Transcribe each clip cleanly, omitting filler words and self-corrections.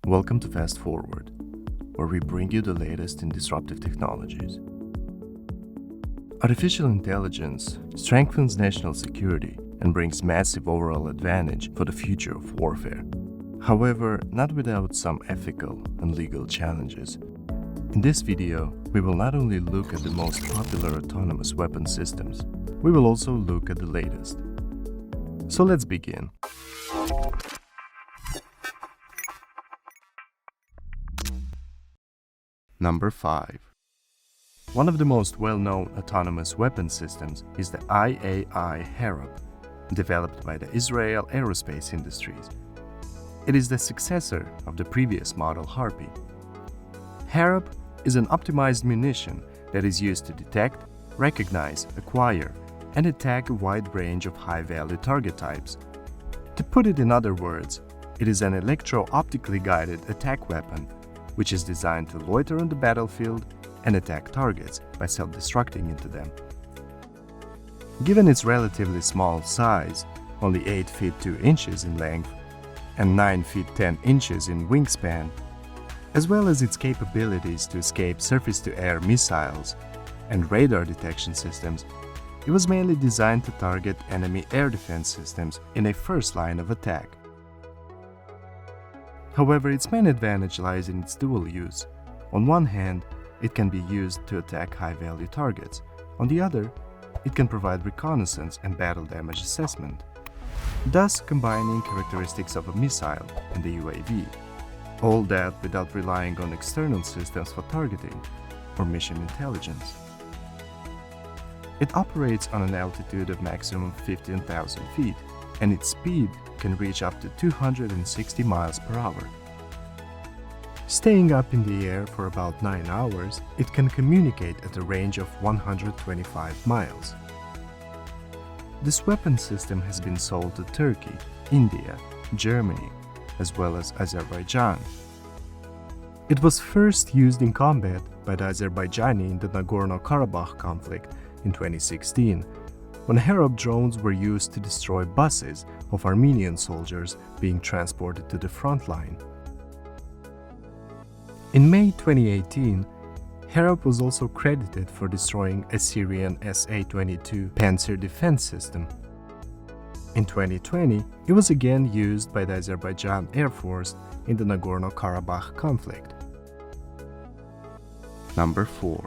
Welcome to Fast Forward, where we bring you the latest in disruptive technologies. Artificial intelligence strengthens national security and brings massive overall advantage for the future of warfare. However, not without some ethical and legal challenges. In this video, we will not only look at the most popular autonomous weapon systems, we will also look at the latest. So let's begin. Number 5. One of the most well-known autonomous weapon systems is the IAI Harop, developed by the Israel Aerospace Industries. It is the successor of the previous model Harpy. Harop is an optimized munition that is used to detect, recognize, acquire, and attack a wide range of high-value target types. To put it in other words, it is an electro-optically guided attack weapon which is designed to loiter on the battlefield and attack targets by self-destructing into them. Given its relatively small size, only 8 feet 2 inches in length and 9 feet 10 inches in wingspan, as well as its capabilities to escape surface-to-air missiles and radar detection systems, it was mainly designed to target enemy air defense systems in a first line of attack. However, its main advantage lies in its dual use. On one hand, it can be used to attack high-value targets. On the other, it can provide reconnaissance and battle damage assessment, thus combining characteristics of a missile and the UAV. All that without relying on external systems for targeting or mission intelligence. It operates on an altitude of maximum 15,000 feet, and its speed can reach up to 260 miles per hour. Staying up in the air for about 9 hours, it can communicate at a range of 125 miles. This weapon system has been sold to Turkey, India, Germany, as well as Azerbaijan. It was first used in combat by the Azerbaijani in the Nagorno-Karabakh conflict in 2016, when Harop drones were used to destroy buses of Armenian soldiers being transported to the front line. In May 2018, Harop was also credited for destroying a Syrian SA-22 Panzer defense system. In 2020, it was again used by the Azerbaijan Air Force in the Nagorno-Karabakh conflict. Number 4.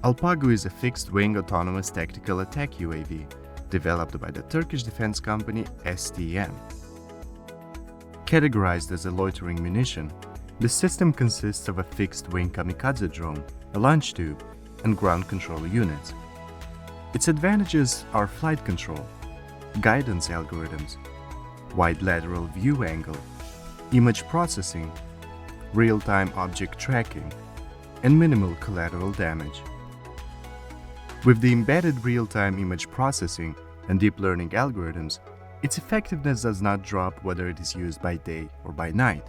Alpagu is a fixed-wing autonomous tactical attack UAV developed by the Turkish defense company STM. Categorized as a loitering munition, the system consists of a fixed-wing kamikaze drone, a launch tube, and ground control units. Its advantages are flight control, guidance algorithms, wide lateral view angle, image processing, real-time object tracking, and minimal collateral damage. With the embedded real-time image processing and deep learning algorithms, its effectiveness does not drop whether it is used by day or by night,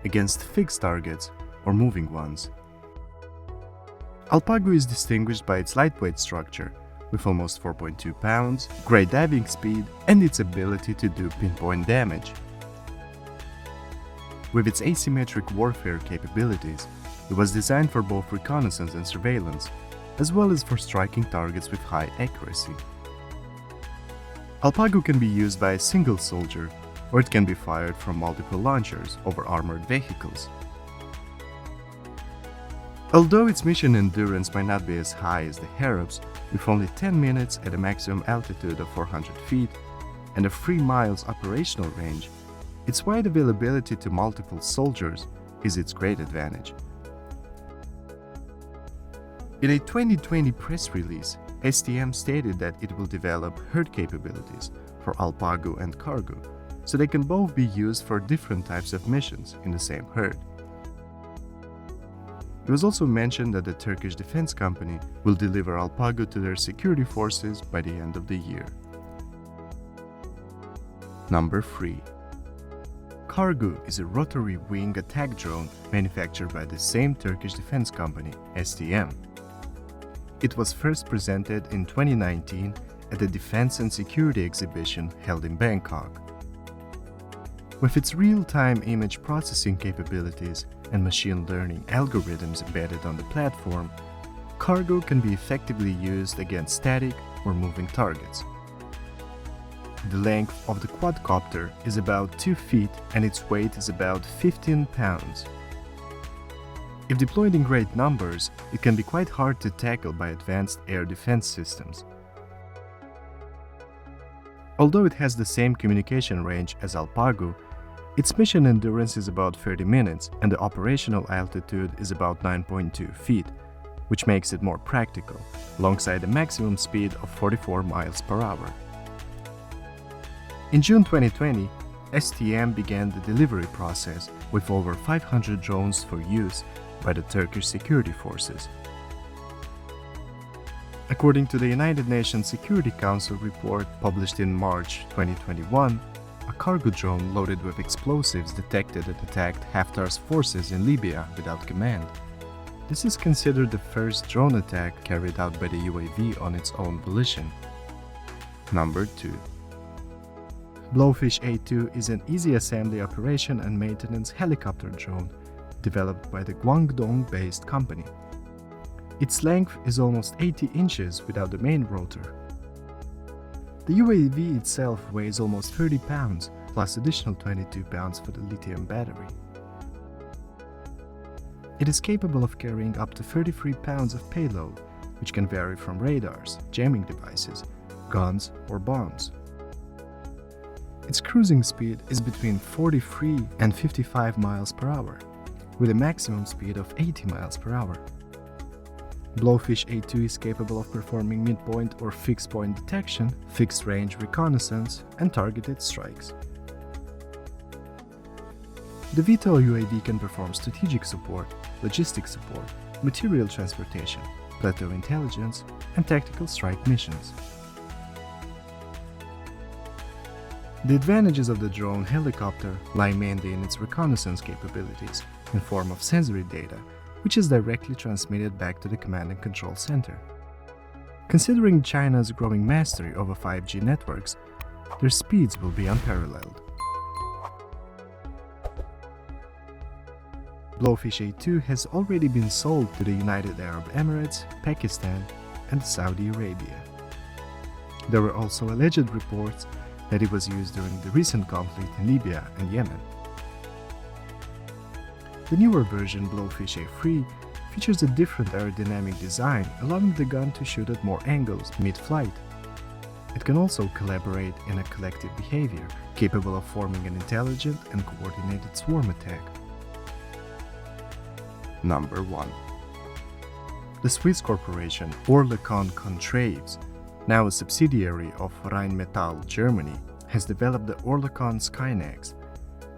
against fixed targets or moving ones. Alpagu is distinguished by its lightweight structure, with almost 4.2 pounds, great diving speed, and its ability to do pinpoint damage. With its asymmetric warfare capabilities, it was designed for both reconnaissance and surveillance, as well as for striking targets with high accuracy. Alpagu can be used by a single soldier, or it can be fired from multiple launchers over armored vehicles. Although its mission endurance might not be as high as the Harop's, with only 10 minutes at a maximum altitude of 400 feet and a 3 miles operational range, its wide availability to multiple soldiers is its great advantage. In a 2020 press release, STM stated that it will develop herd capabilities for Alpagu and Kargu, so they can both be used for different types of missions in the same herd. It was also mentioned that the Turkish defense company will deliver Alpagu to their security forces by the end of the year. Number 3. Kargu is a rotary wing attack drone manufactured by the same Turkish defense company, STM. It was first presented in 2019 at the Defense and Security exhibition held in Bangkok. With its real-time image processing capabilities and machine learning algorithms embedded on the platform, Kargu can be effectively used against static or moving targets. The length of the quadcopter is about 2 feet and its weight is about 15 pounds. If deployed in great numbers, it can be quite hard to tackle by advanced air defense systems. Although it has the same communication range as Alpagu, its mission endurance is about 30 minutes and the operational altitude is about 9.2 feet, which makes it more practical, alongside a maximum speed of 44 miles per hour. In June 2020, STM began the delivery process with over 500 drones for use by the Turkish security forces. According to the United Nations Security Council report published in March 2021, a cargo drone loaded with explosives detected and attacked Haftar's forces in Libya without command. This is considered the first drone attack carried out by the UAV on its own volition. Number 2. Blowfish A2 is an easy assembly operation and maintenance helicopter drone developed by the Guangdong-based company. Its length is almost 80 inches without the main rotor. The UAV itself weighs almost 30 pounds, plus additional 22 pounds for the lithium battery. It is capable of carrying up to 33 pounds of payload, which can vary from radars, jamming devices, guns, or bombs. Its cruising speed is between 43 and 55 miles per hour, with a maximum speed of 80 miles per hour. Blowfish A2 is capable of performing midpoint or fixed point detection, fixed range reconnaissance, and targeted strikes. The VTOL UAV can perform strategic support, logistics support, material transportation, plateau intelligence, and tactical strike missions. The advantages of the drone helicopter lie mainly in its reconnaissance capabilities in form of sensory data, which is directly transmitted back to the command and control center. Considering China's growing mastery over 5G networks, their speeds will be unparalleled. Blowfish A2 has already been sold to the United Arab Emirates, Pakistan, and Saudi Arabia. There were also alleged reports that it was used during the recent conflict in Libya and Yemen. The newer version, Blowfish A3, features a different aerodynamic design, allowing the gun to shoot at more angles mid-flight. It can also collaborate in a collective behavior, capable of forming an intelligent and coordinated swarm attack. Number 1. The Swiss corporation OERLIKON Skynex, now a subsidiary of Rheinmetall Germany, has developed the OERLIKON Skynex,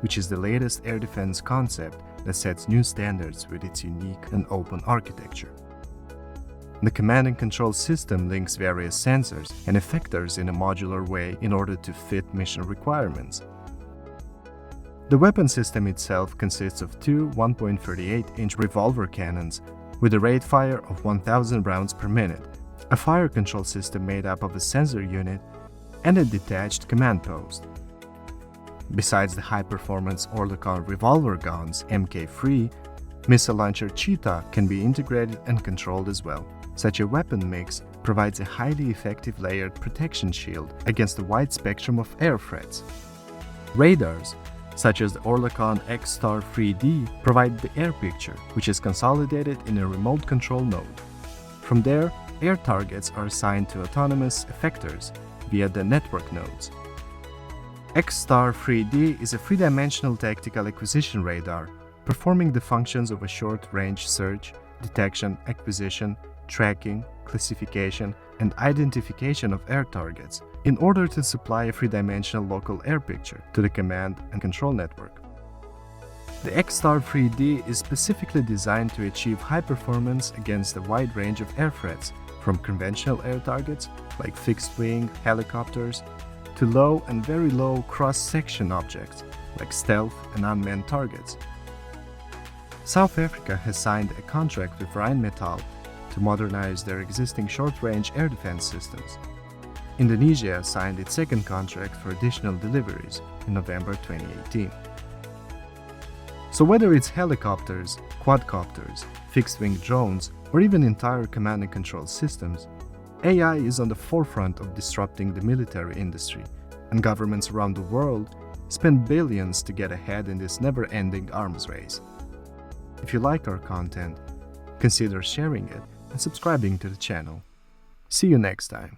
which is the latest air defense concept that sets new standards with its unique and open architecture. The command and control system links various sensors and effectors in a modular way in order to fit mission requirements. The weapon system itself consists of two 1.38-inch revolver cannons with a rate fire of 1,000 rounds per minute, a fire control system made up of a sensor unit, and a detached command post. Besides the high-performance OERLIKON revolver guns Mk3, missile launcher Cheetah can be integrated and controlled as well. Such a weapon mix provides a highly effective layered protection shield against a wide spectrum of air threats. Radars, such as the OERLIKON X-Star 3D, provide the air picture, which is consolidated in a remote control node. From there, air targets are assigned to autonomous effectors via the network nodes. X-Star 3D is a three-dimensional tactical acquisition radar, performing the functions of a short-range search, detection, acquisition, tracking, classification, and identification of air targets, in order to supply a three-dimensional local air picture to the command and control network. The X-Star 3D is specifically designed to achieve high performance against a wide range of air threats, from conventional air targets like fixed-wing helicopters to low and very low cross-section objects like stealth and unmanned targets. South Africa has signed a contract with Rheinmetall to modernize their existing short-range air defense systems. Indonesia signed its second contract for additional deliveries in November 2018. So whether it's helicopters, quadcopters, fixed-wing drones, or even entire command and control systems, AI is on the forefront of disrupting the military industry, and governments around the world spend billions to get ahead in this never-ending arms race. If you like our content, consider sharing it and subscribing to the channel. See you next time.